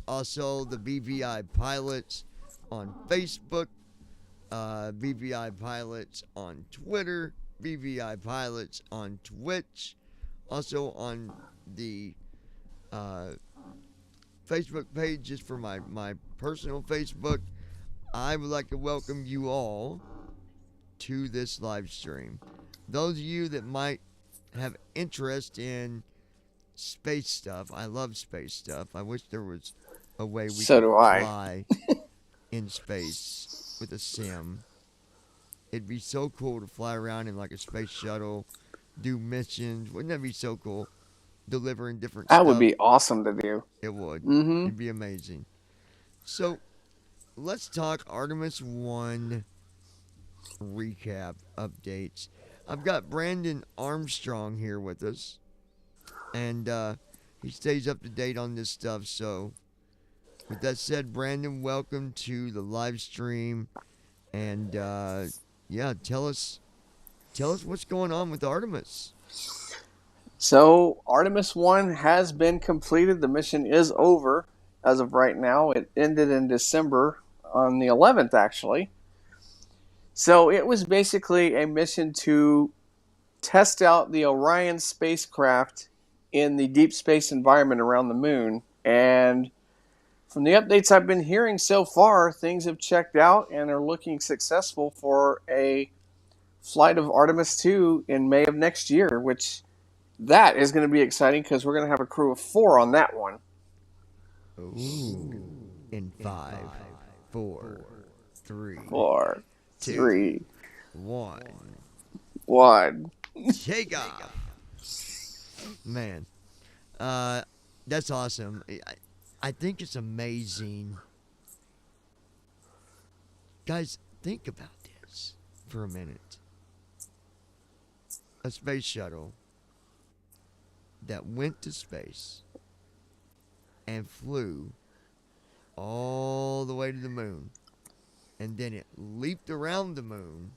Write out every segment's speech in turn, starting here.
Also, the BVI pilots on Facebook, BVI pilots on Twitter, BVI pilots on Twitch, also on the uh, Facebook page just for my personal Facebook. I would like to welcome you all to this live stream. Those of you that might have interest in space stuff, I love space stuff. I wish there was a way we So could do I. fly in space with a sim. It'd be so cool to fly around in like a space shuttle, do missions. Wouldn't that be so cool? Delivering different That would stuff. be awesome to do. It would. Mm-hmm. It'd be amazing. So let's talk Artemis 1 recap updates. I've got Brandon Armstrong here with us, and he stays up to date on this stuff. So, with that said, Brandon, welcome to the live stream, and yeah, tell us what's going on with Artemis. So Artemis 1 has been completed. The mission is over as of right now. It ended in December on the 11th, actually. So it was basically a mission to test out the Orion spacecraft in the deep space environment around the moon. And from the updates I've been hearing so far, things have checked out and are looking successful for a flight of Artemis 2 in May of next year, which that is going to be exciting because we're going to have a crew of 4 on that one. Ooh. In 5, 4, 3, 4, 3, 1. 1. Take off. Man, that's awesome. I think it's amazing. Guys, think about this for a minute. A space shuttle that went to space and flew all the way to the moon, and then it leaped around the moon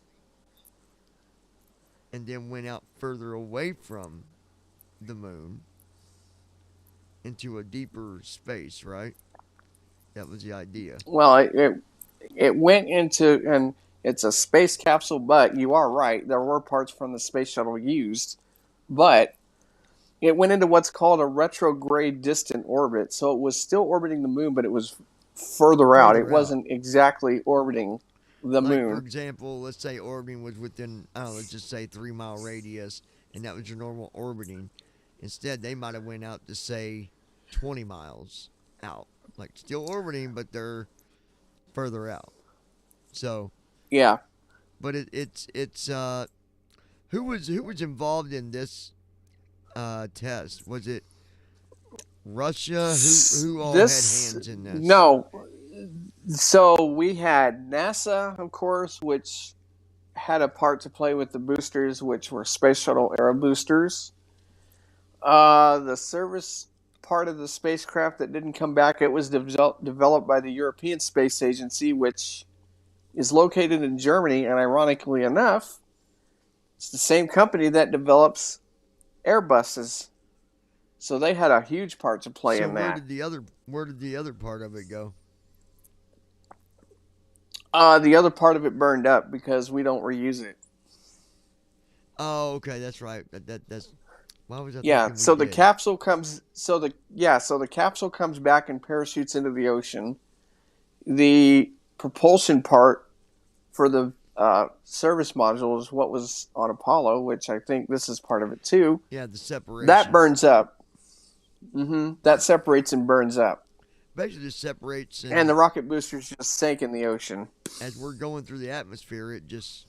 and then went out further away from the moon into a deeper space, right? That was the idea. Well, it went into, and it's a space capsule, but you are right. There were parts from the space shuttle used, but it went into what's called a retrograde distant orbit. So it was still orbiting the moon, but it was further out. It wasn't exactly orbiting the moon. For example, let's say orbiting was within, I don't know, let's just say 3 mile radius, and that was your normal orbiting. Instead, they might have went out to say 20 miles out, like still orbiting, but they're further out. So yeah, but it's who was involved in this test? Was it Russia? Who all had hands in this? No. So we had NASA, of course, which had a part to play with the boosters, which were Space Shuttle Aero boosters. The service part of the spacecraft that didn't come back, it was developed by the European Space Agency, which is located in Germany, and ironically enough, it's the same company that develops Airbuses. So they had a huge part to play in that. Where did the other part of it go? The other part of it burned up because we don't reuse it. Oh, okay, that's right. That's why was that? Yeah, so the capsule comes. So the capsule comes back and parachutes into the ocean. The propulsion part for the service module is what was on Apollo, which I think this is part of it too. Yeah, the separation. That burns up. That separates and burns up. Basically, just separates. And the rocket boosters just sank in the ocean. As we're going through the atmosphere, it just,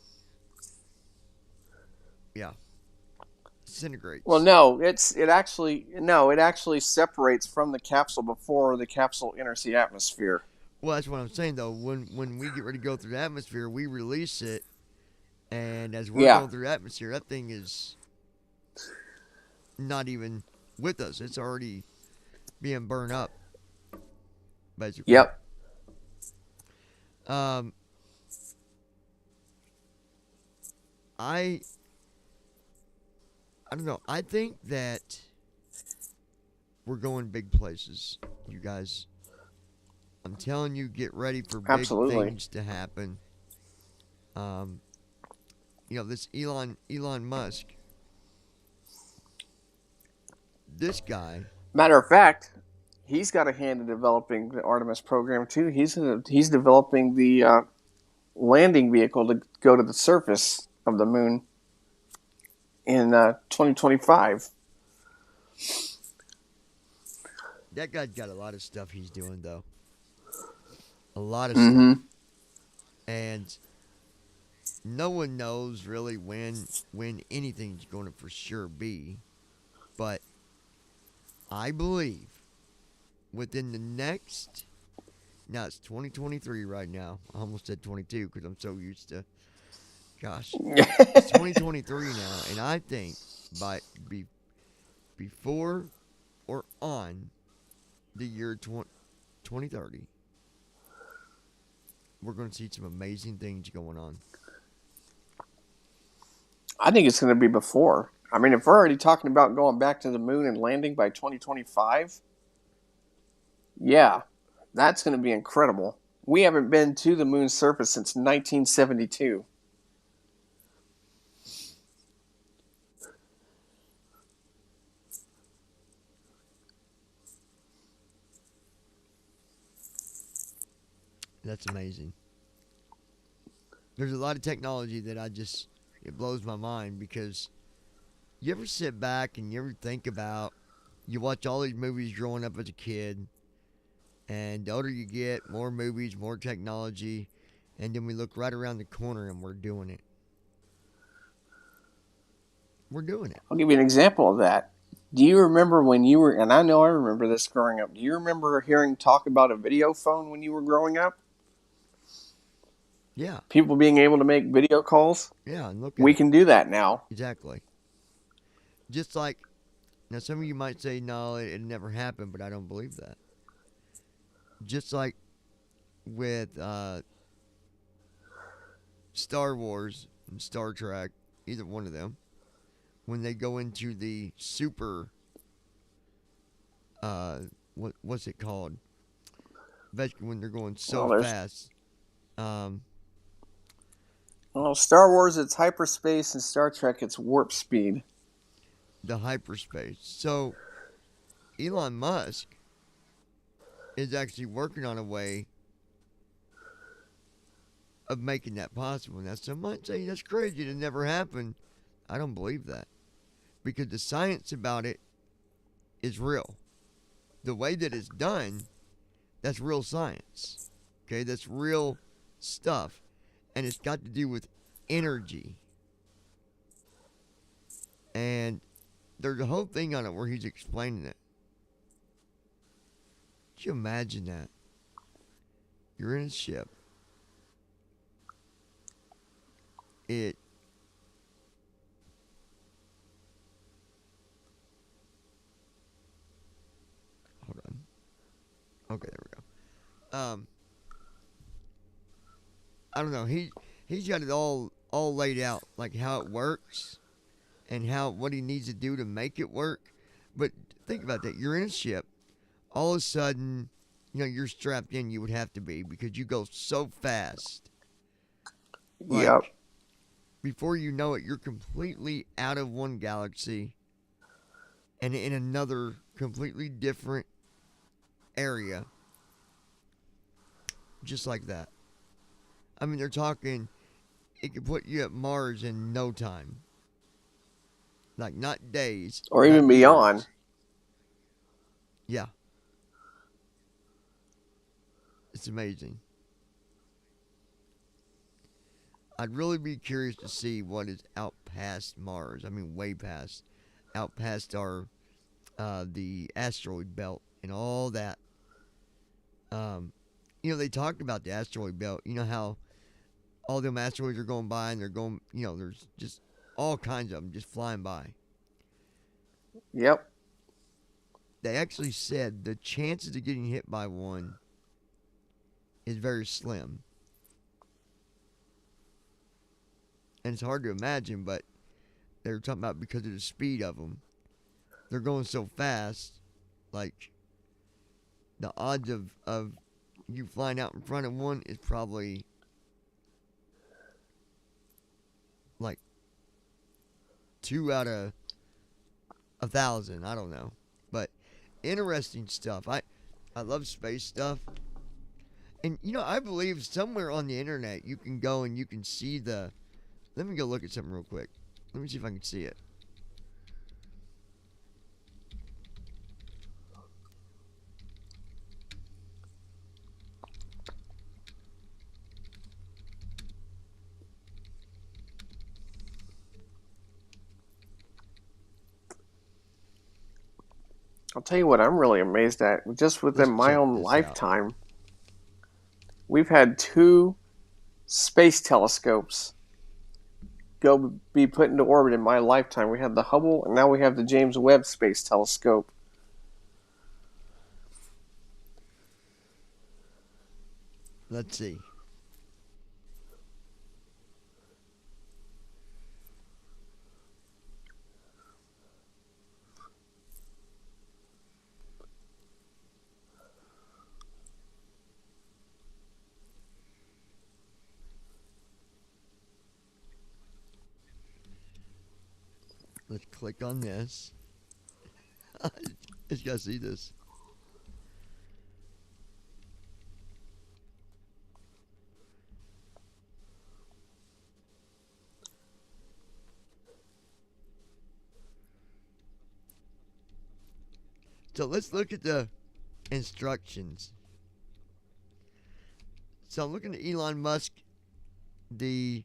disintegrates. Well, no, it actually separates from the capsule before the capsule enters the atmosphere. Well, that's what I'm saying, though. When we get ready to go through the atmosphere, we release it, and as we're going through the atmosphere, that thing is not even with us. It's already being burned up, basically. Yep. I don't know. I think that we're going big places, you guys. I'm telling you, get ready for big Absolutely. things to happen. Um, this Elon Musk, this guy, Matter of fact, he's got a hand in developing the Artemis program too. He's developing the landing vehicle to go to the surface of the moon in 2025. that guy's got a lot of stuff he's doing though, a lot of stuff, Mm-hmm. and no one knows really when anything's going to for sure be, but I believe within the next, now it's 2023 right now. I almost said 22 because I'm so used to, gosh, it's 2023 now, and I think by before or on the year 2030, we're going to see some amazing things going on. I think it's going to be before. I mean, if we're already talking about going back to the moon and landing by 2025, yeah, that's going to be incredible. We haven't been to the moon's surface since 1972. That's amazing. There's a lot of technology that it blows my mind because you ever sit back and you ever think about, you watch all these movies growing up as a kid, and the older you get, more movies, more technology, and then we look right around the corner and we're doing it. We're doing it. I'll give you an example of that. Do you remember when you were, and I know I remember this growing up, do you remember hearing talk about a video phone when you were growing up? Yeah. People being able to make video calls? Yeah, and look at We it. can do that now. Exactly. Just like, now some of you might say, no, it never happened, but I don't believe that. Just like with Star Wars and Star Trek, either one of them, when they go into the super, what's it called? Basically, when they're going so fast. Well, Star Wars, it's hyperspace, and Star Trek, it's warp speed. The hyperspace. So, Elon Musk is actually working on a way of making that possible. Now, some might say that's crazy, it never happened. I don't believe that. Because the science about it is real. The way that it's done, that's real science. Okay, that's real stuff. And it's got to do with energy. And there's a whole thing on it where he's explaining it. Can you imagine that? You're in a ship. Hold on. Okay, there we go. I don't know. He's got it all laid out, like how it works and what he needs to do to make it work. But think about that. You're in a ship. All of a sudden, you're strapped in. You would have to be because you go so fast. Yep. Before you know it, you're completely out of one galaxy and in another completely different area. Just like that. I mean, they're talking, it could put you at Mars in no time. Like, not days. Or even beyond. Years. Yeah. It's amazing. I'd really be curious to see what is out past Mars. I mean, way past. Out past the asteroid belt and all that. They talked about the asteroid belt. You know how all them asteroids are going by and they're going, there's just all kinds of them just flying by. Yep. They actually said the chances of getting hit by one is very slim. And it's hard to imagine, but they were talking about because of the speed of them. They're going so fast, like the odds of you flying out in front of one is probably like 2 out of 1,000. I don't know, but interesting stuff. I love space stuff, and I believe somewhere on the internet you can go and you can see the. Let me go look at something real quick. Let me see if I can see it. I'll tell you what I'm really amazed at. Just within my own lifetime, we've had 2 space telescopes be put into orbit in my lifetime. We had the Hubble, and now we have the James Webb Space Telescope. Let's see. Let's click on this. You gotta see this. So let's look at the instructions. So I'm looking at Elon Musk, the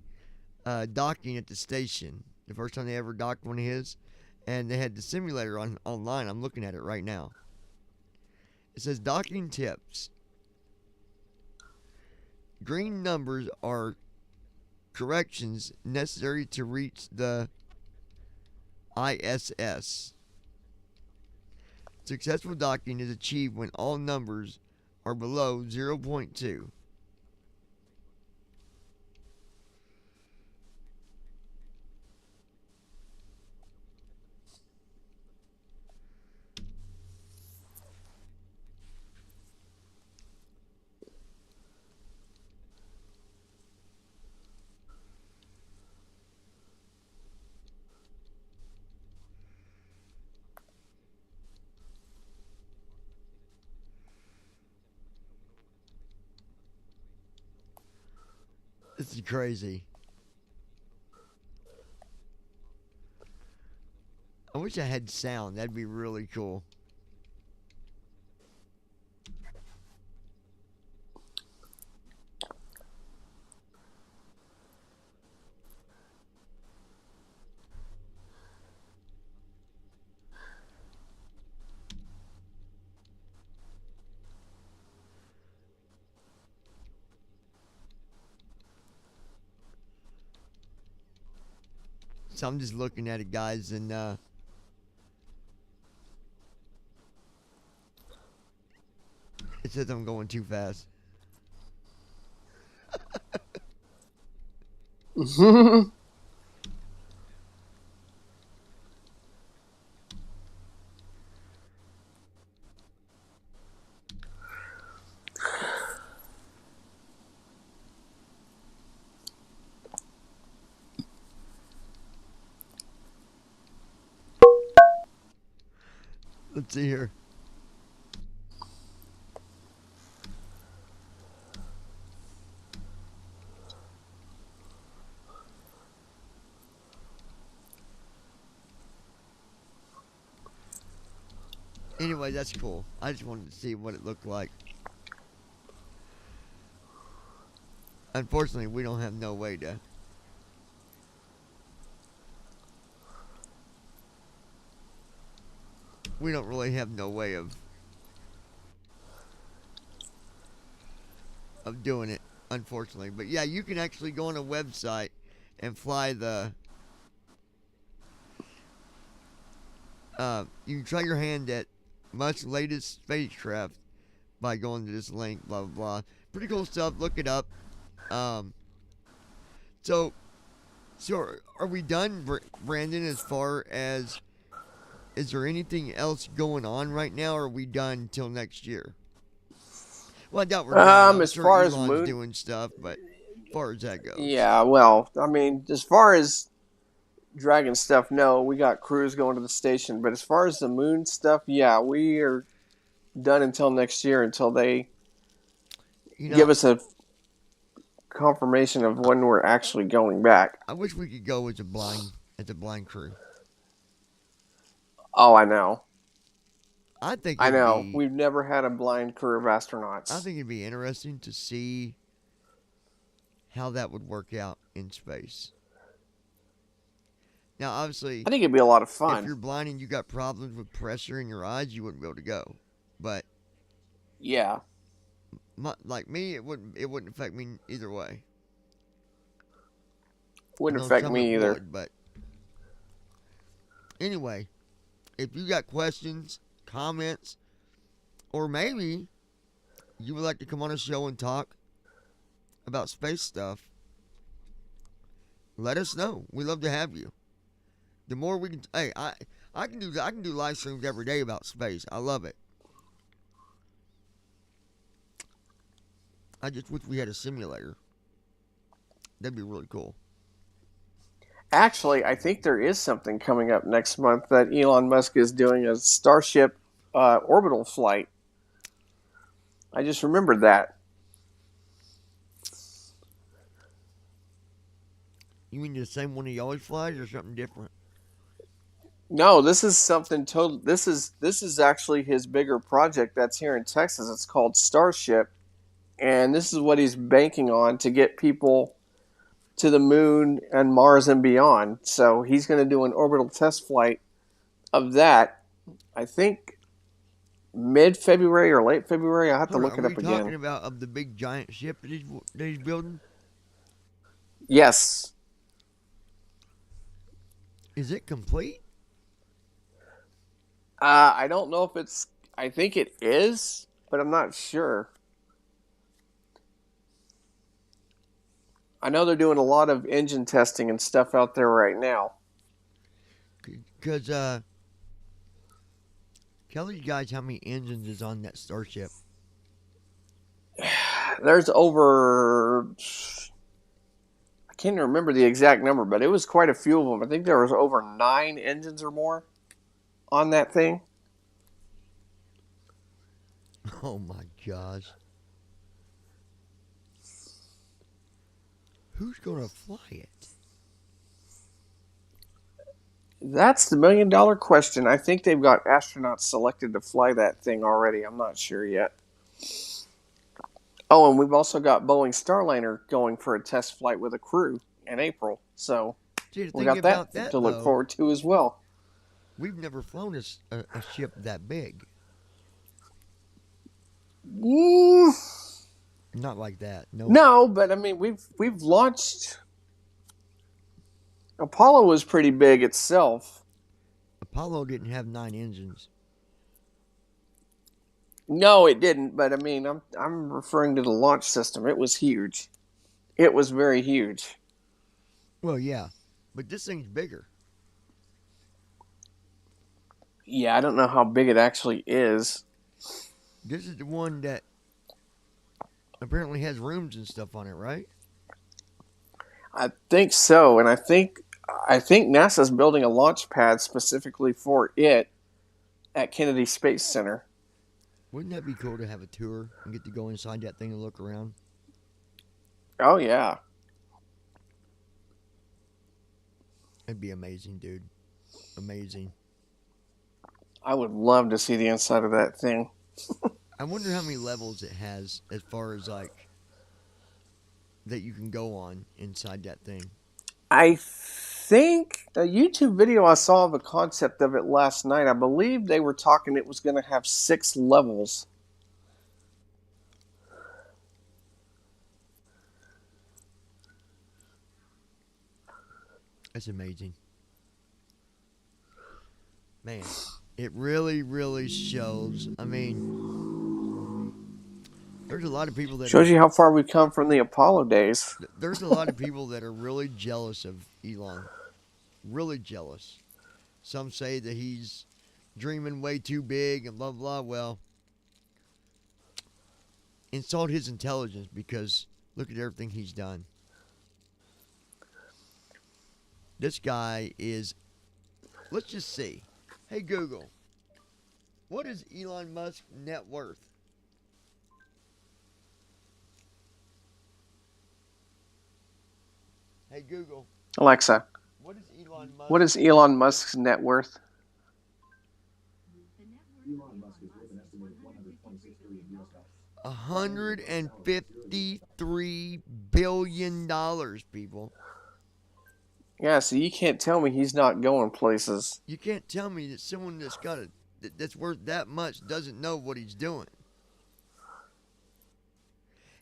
docking at the station. The first time they ever docked one of his, and they had the simulator online. I'm looking at it right now. It says docking tips. Green numbers are corrections necessary to reach the ISS. Successful docking is achieved when all numbers are below 0.2. This is crazy. I wish I had sound. That'd be really cool. So I'm just looking at it, guys, and it says I'm going too fast. Let's see here. Anyway, that's cool. I just wanted to see what it looked like. Unfortunately, we don't have no way to. We don't really have no way of doing it, unfortunately. But yeah, you can actually go on a website and fly the. You can try your hand at Musk's latest spacecraft by going to this link. Blah blah blah. Pretty cool stuff. Look it up. So are we done, Brandon? As far as, is there anything else going on right now, or are we done till next year? Well, I doubt we're going. I'm As sure far as Elon's moon, doing stuff, but as far as that goes. yeah. Well, I mean, as far as Dragon stuff, no, we got crews going to the station. But as far as the moon stuff, yeah, we are done until next year until they You know, give us a confirmation of when we're actually going back. I wish we could go as a blind crew. Oh, I know. I think I it'd know. be We've never had a blind crew of I astronauts. think it'd be interesting to see how that would work out in space. Now, obviously, I think it'd be a lot of if fun. you're blind and you got problems with pressure in your eyes, you wouldn't be able to go. But Yeah. like me, it wouldn't affect me either way. I Wouldn't know affect some it me either. would, but anyway, if you got questions, comments, or maybe you would like to come on a show and talk about space stuff, let us know. We love to have you. The more we can, hey, I can do live streams every day about space. I love it. I just wish we had a simulator. That'd be really cool. Actually, I think there is something coming up next month that Elon Musk is doing a Starship orbital flight. I just remembered that. You mean the same one he always flies, or something different? No, this is something total. This is actually his bigger project that's here in Texas. It's called Starship, and this is what he's banking on to get people to the moon and Mars and beyond. So he's going to do an orbital test flight of that. I think mid-February or late February. I have to Hold look on, it are up we talking again. about of the big giant ship that he's building? Yes. Is it complete? I don't know if it's. I think it is, but I'm not sure. I know they're doing a lot of engine testing and stuff out there right now. Because tell these guys how many engines is on that Starship. There's over. I can't remember the exact number, but it was quite a few of them. I think there was over 9 engines or more on that thing. Oh my gosh. Who's gonna fly it? That's the $1 million question. I think they've got astronauts selected to fly that thing already. I'm not sure yet. Oh, and we've also got Boeing Starliner going for a test flight with a crew in April. So See, the we thing got about that that to look though, forward to as well. we've never flown a ship that big. Mm, Not like that. No. no, but I mean we've launched. Apollo was pretty big itself. Apollo didn't have 9 engines. No, it didn't. But I mean, I'm referring to the launch system. It was huge. It was very huge. Well, yeah, but this thing's bigger. Yeah, I don't know how big it actually is. This is the one that apparently has rooms and stuff on it, right? I think so, and I think NASA's building a launch pad specifically for it at Kennedy Space Center. Wouldn't that be cool to have a tour and get to go inside that thing and look around? Oh yeah. It'd be amazing, dude. Amazing. I would love to see the inside of that thing. I wonder how many levels it has as far as like that you can go on inside that thing. I think a YouTube video I saw of a concept of it last night, I believe they were talking it was going to have 6 levels. That's amazing. Man, it really, really shows. I mean, there's a lot of people that Shows you how far we've come from the Apollo days. there's a lot of people that are really jealous of Elon. Really jealous. Some say that he's dreaming way too big and blah blah. Well, insult his intelligence because look at everything he's done. This guy is, let's just see. Hey Google, what is Elon Musk's net worth? Hey Google, Alexa, what is Elon Musk? what is Elon Musk's net worth? Elon Musk is worth an estimated $126 billion US. $153 billion, people. Yeah, so you can't tell me he's not going places. You can't tell me that someone that's worth that much doesn't know what he's doing.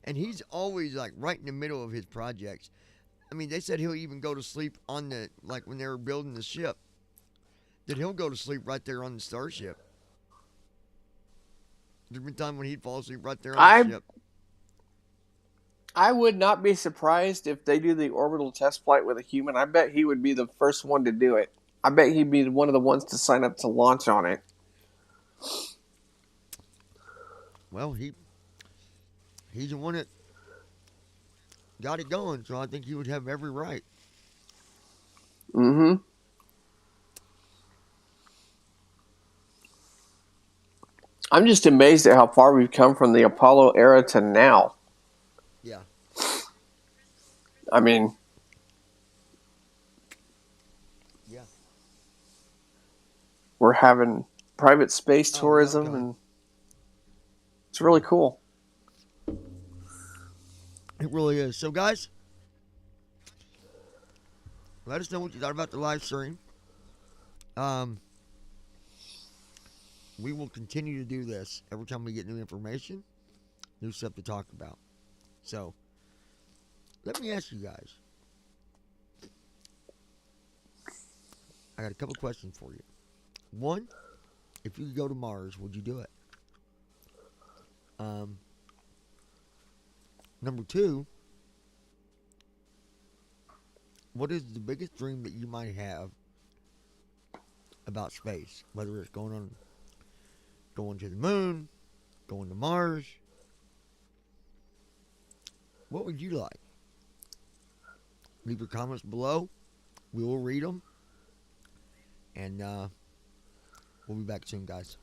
And he's always like right in the middle of his projects. I mean, they said he'll even go to sleep on like when they were building the ship, that he'll go to sleep right there on the starship. There's been time when he'd fall asleep right there on the ship. I would not be surprised if they do the orbital test flight with a human. I bet he would be the first one to do it. I bet he'd be one of the ones to sign up to launch on it. Well, he's the one that got it going, so I think he would have every right. Mm-hmm. I'm just amazed at how far we've come from the Apollo era to now. Yeah. I mean, yeah, we're having private space tourism, and it's really cool. It really is. So, guys, let us know what you thought about the live stream. We will continue to do this every time we get new information, new stuff to talk about. So, let me ask you guys. I got a couple questions for you. One, if you could go to Mars, would you do it? Number two, what is the biggest dream that you might have about space? Whether it's going to the moon, going to Mars. What would you like? Leave your comments below. We will read them. And we'll be back soon, guys.